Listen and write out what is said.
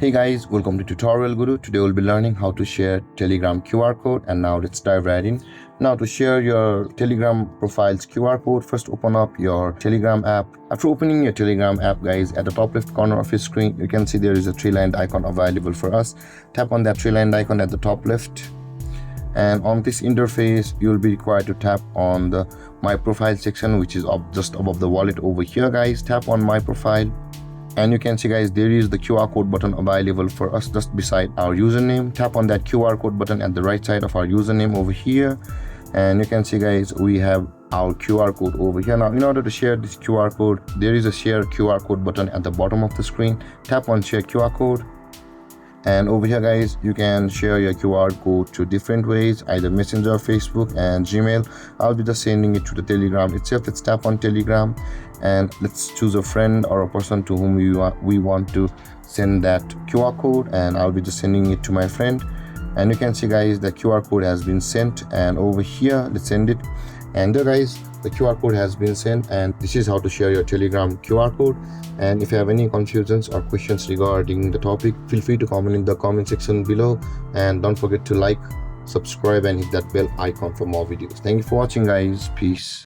Hey guys, welcome to Tutorial Guru. Today we'll be learning how to share Telegram QR code, and now let's dive right in. Now to share your Telegram profile's QR code, first open up your Telegram app. After opening your Telegram app, guys, at the top left corner of your screen, you can see there is a three-lined icon available for us. Tap on that three-lined icon at the top left. And on this interface, you'll be required to tap on the My Profile section, which is up just above the wallet over here, guys. Tap on My Profile. And you can see, guys, there is the QR code button available for us just beside our username. Tap on that QR code button at the right side of our username over here. And you can see, guys, we have our QR code over here. Now, in order to share this QR code, there is a Share QR code button at the bottom of the screen. Tap on Share QR code. And over here, guys, you can share your QR code to different ways, either Messenger, Facebook, and Gmail. I'll be just sending it to the Telegram itself. Let's tap on Telegram and let's choose a friend or a person to whom we want to send that QR code, and I'll be just sending it to my friend. And you can see, guys, the QR code has been sent, and over here, let's send it. And there, guys, the QR code has been sent, and this is how to share your Telegram QR code. And if you have any confusions or questions regarding the topic, feel free to comment in the comment section below, and don't forget to like, subscribe, and hit that bell icon for more videos. Thank you for watching, guys. Peace.